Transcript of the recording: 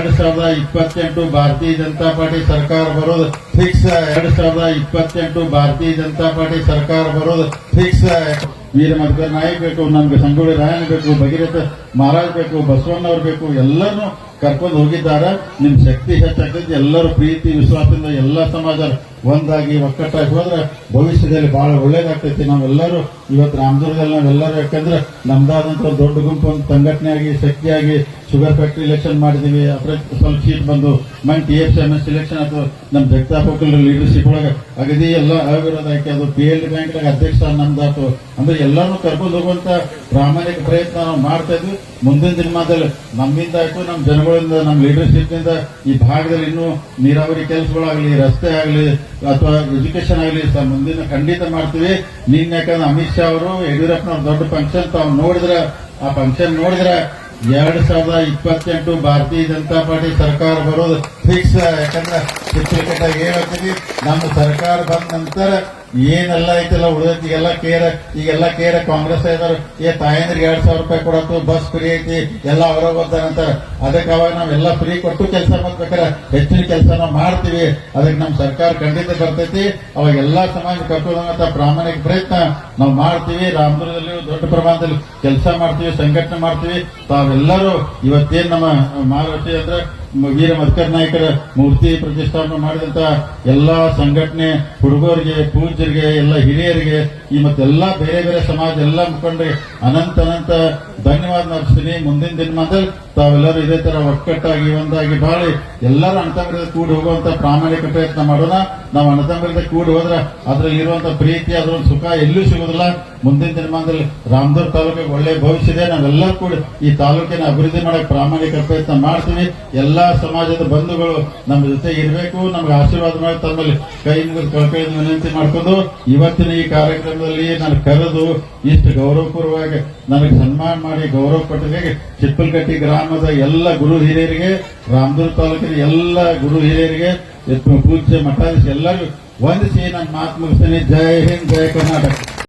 2028 ಭಾರತೀಯ ಜನತಾ ಪಾರ್ಟಿ ಸರ್ಕಾರ ಬರೋದು ಫಿಕ್ಸ್. 2028 ಭಾರತೀಯ ಜನತಾ ಪಾರ್ಟಿ ಸರ್ಕಾರ ಬರೋದು ಫಿಕ್ಸ್. ವೀರ ಮಧುಕರ್ ನಾಯಕ್ ಬೇಕು, ನಮ್ಗೆ ಸಂಗೊಳ್ಳಿ ರಾಯಣ್ಣ ಬೇಕು, ಭಗೀರಥ ಮಹಾರಾಜ್ ಬೇಕು, ಬಸವಣ್ಣವ್ರು ಬೇಕು, ಎಲ್ಲರನ್ನು ಕರ್ಕೊಂಡು ಹೋಗಿದ್ದಾರೆ. ನಿಮ್ ಶಕ್ತಿ ಹೆಚ್ಚಾಗ್ತೈತಿ. ಎಲ್ಲರೂ ಪ್ರೀತಿ ವಿಶ್ವಾಸದಿಂದ ಎಲ್ಲಾ ಸಮಾಜ ಒಂದಾಗಿ ಒಕ್ಕಟ್ಟಾಗಿ ಹೋದ್ರೆ ಭವಿಷ್ಯದಲ್ಲಿ ಬಹಳ ಒಳ್ಳೇದಾಗ್ತೈತಿ. ನಾವೆಲ್ಲರೂ ಇವತ್ತು ರಾಮದುರ್ಗದಲ್ಲಿ ನಾವೆಲ್ಲರೂ ಯಾಕಂದ್ರೆ ನಮ್ದಾದಂತ ದೊಡ್ಡ ಗುಂಪು ಒಂದು ಸಂಘಟನೆಯಾಗಿ ಶಕ್ತಿಯಾಗಿ ಶುಗರ್ ಫ್ಯಾಕ್ಟರಿ ಇಲೆಕ್ಷನ್ ಮಾಡಿದೀವಿ. ಸ್ವಲ್ಪ ಸೀಟ್ ಬಂದು ಮನ್ TFC ಇಲೆಕ್ಷನ್ ಅಥವಾ ನಮ್ ಜಗತಾಪ್ ಹೋಟೆಲ್ ಲೀಡರ್ಶಿಪ್ ಒಳಗೆ ಅಗದಿ ಎಲ್ಲ ಅವಿರೋಧ ಆಯ್ಕೆ. ಅದು PLD ಬ್ಯಾಂಕ್ ಅಧ್ಯಕ್ಷ ನಮ್ದಾತು. ಅಂದ್ರೆ ಎಲ್ಲಾನು ಕರ್ಕೊಂಡು ಹೋಗುವಂತ ಪ್ರಾಮಾಣಿಕ ಪ್ರಯತ್ನ ನಾವು ಮಾಡ್ತಾ ಇದ್ವಿ. ಮುಂದಿನ ದಿನಮಾನದಲ್ಲಿ ನಮ್ಮಿಂದ ಆಯ್ತು, ನಮ್ಮ ಜನಗಳಿಂದ, ನಮ್ಮ ಲೀಡರ್ಶಿಪ್ ನಿಂದ ಈ ಭಾಗದಲ್ಲಿ ಇನ್ನೂ ನೀರಾವರಿ ಕೆಲಸಗಳಾಗ್ಲಿ, ರಸ್ತೆ ಆಗ್ಲಿ ಅಥವಾ ಎಜುಕೇಶನ್ ಆಗ್ಲಿ ಮುಂದಿನ ಖಂಡಿತ ಮಾಡ್ತೀವಿ. ನಿನ್ನ ಯಾಕಂದ್ರೆ ಅಮಿತ್ ಶಾ ಅವರು ಯಡಿಯೂರಪ್ಪನವ್ರ ದೊಡ್ಡ ಫಂಕ್ಷನ್ ತಾವು ನೋಡಿದ್ರೆ, ಆ ಫಂಕ್ಷನ್ ನೋಡಿದ್ರೆ 2028 ಭಾರತೀಯ ಜನತಾ ಪಾರ್ಟಿ ಸರ್ಕಾರ ಬರೋದು ಫಿಕ್ಸ್. ಯಾಕಂದ್ರೆ ಚಿತ್ರಕಟ್ಟಾಗಿ ಹೇಳ್ತೀವಿ, ನಮ್ಮ ಸರ್ಕಾರ ಬಂದ ನಂತರ ಏನೆಲ್ಲ ಐತಲ್ಲ ಉಳಿದೈತಿ ಈಗೆಲ್ಲ ಕೇರ ಕಾಂಗ್ರೆಸ್ ಇದಾರೆ. ತಾಯಂದ್ರಿಗೆ 2,000 ರೂಪಾಯಿ ಕೊಡತ್ತು, ಬಸ್ ಫ್ರೀ ಐತಿ, ಎಲ್ಲ ಅವರ ಅಂತಾರೆ. ಅದಕ್ಕೆ ಅವಾಗ ನಾವೆಲ್ಲ ಫ್ರೀ ಕೊಟ್ಟು ಕೆಲಸ ಮಾಡ್ಬೇಕಾರೆ ಹೆಚ್ಚಿನ ಕೆಲಸ ನಾವು ಮಾಡ್ತೀವಿ. ಅದಕ್ಕೆ ನಮ್ಮ ಸರ್ಕಾರ ಖಂಡಿತ ಬರ್ತೈತಿ. ಅವಾಗ ಎಲ್ಲಾ ಸಮಾಜ ಕರ್ಕೊಳ್ಳುವಂತ ಪ್ರಾಮಾಣಿಕ ಪ್ರಯತ್ನ ನಾವು ಮಾಡ್ತೀವಿ. ರಾಮದುರ್ಗದಲ್ಲಿ ದೊಡ್ಡ ಪ್ರಮಾಣದಲ್ಲಿ ಕೆಲಸ ಮಾಡ್ತೀವಿ, ಸಂಘಟನೆ ಮಾಡ್ತೀವಿ. ತಾವೆಲ್ಲರೂ ಇವತ್ತೇನ್ ನಮ್ಮ ಮಹಾರಾಷ್ಟ್ರ ಅಂದ್ರೆ ವೀರ ಮಧುಕರ್ ನಾಯಕರ ಮೂರ್ತಿ ಪ್ರತಿಷ್ಠಾಪನೆ ಮಾಡಿದಂತ ಎಲ್ಲಾ ಸಂಘಟನೆ ಹುಡುಗರಿಗೆ, ಪೂಜ್ಯರಿಗೆ, ಎಲ್ಲ ಹಿರಿಯರಿಗೆ, ಈ ಮತ್ತೆಲ್ಲಾ ಬೇರೆ ಬೇರೆ ಸಮಾಜ ಎಲ್ಲ ಮುಖಂಡರಿಗೆ ಅನಂತ ಧನ್ಯವಾದ ಅರ್ಪಿಸ್ತೀನಿ. ಮುಂದಿನ ದಿನಮಾನದಲ್ಲಿ ತಾವೆಲ್ಲರೂ ಇದೇ ತರ ಒಕ್ಕಟ್ಟಾಗಿ ಒಂದಾಗಿ ಬಾಳಿ ಎಲ್ಲರೂ ಅಣ್ಣತಮ್ಮರಿಂದ ಕೂಡಿ ಹೋಗುವಂತ ಪ್ರಾಮಾಣಿಕ ಪ್ರಯತ್ನ ಮಾಡೋಣ. ನಾವು ಅಣ್ಣತಮ್ಮರಿಂದ ಕೂಡಿ ಹೋದ್ರೆ ಅದ್ರಲ್ಲಿ ಇರುವಂತ ಪ್ರೀತಿ, ಅದ್ರೊಂದು ಸುಖ ಎಲ್ಲೂ ಸಿಗುದಿಲ್ಲ. ಮುಂದಿನ ದಿನಮಾನದಲ್ಲಿ ರಾಮದುರ್ಗ ತಾಲೂಕಿಗೆ ಒಳ್ಳೆ ಭವಿಷ್ಯ ಇದೆ. ನಾವೆಲ್ಲರೂ ಕೂಡಿ ಈ ತಾಲೂಕಿನ ಅಭಿವೃದ್ಧಿ ಮಾಡಕ್ಕೆ ಪ್ರಾಮಾಣಿಕ ಪ್ರಯತ್ನ ಮಾಡ್ತೀವಿ. ಎಲ್ಲಾ ಸಮಾಜದ ಬಂಧುಗಳು ನಮ್ಮ ಜೊತೆ ಇರಬೇಕು, ನಮ್ಗೆ ಆಶೀರ್ವಾದ ಮಾಡಿ ತಮ್ಮಲ್ಲಿ ಕೈ ಮುಗಿದು ಕಳ್ಕೊಳ್ಳಿ ವಿನಂತಿ ಮಾಡ್ಕೊಂಡು ಇವತ್ತಿನ ಈ ಕಾರ್ಯಕ್ರಮದಲ್ಲಿ ನಾನು ಕರೆದು ಇಷ್ಟು ಗೌರವಪೂರ್ವವಾಗಿ ನನಗೆ ಸನ್ಮಾನ ಮಾಡಿ ಗೌರವ ಪಟ್ಟಿಗೆ ಚಿಪ್ಪಲ್ಕಟ್ಟಿ ಗ್ರಾಮದ ಎಲ್ಲ ಗುರು ಹಿರಿಯರಿಗೆ, ರಾಮದುರ್ಗ ತಾಲೂಕಿನ ಎಲ್ಲ ಗುರು ಹಿರಿಯರಿಗೆ, ಪೂಜ್ಯ ಮಠಾಧೀಶ ಎಲ್ಲರಿಗೂ ವಂದಿಸಿ ನನ್ನ ಮಾತು ಮುಗಿಸ್ತೀನಿ. ಜೈ ಹಿಂದ್, ಜೈ ಕರ್ನಾಟಕ.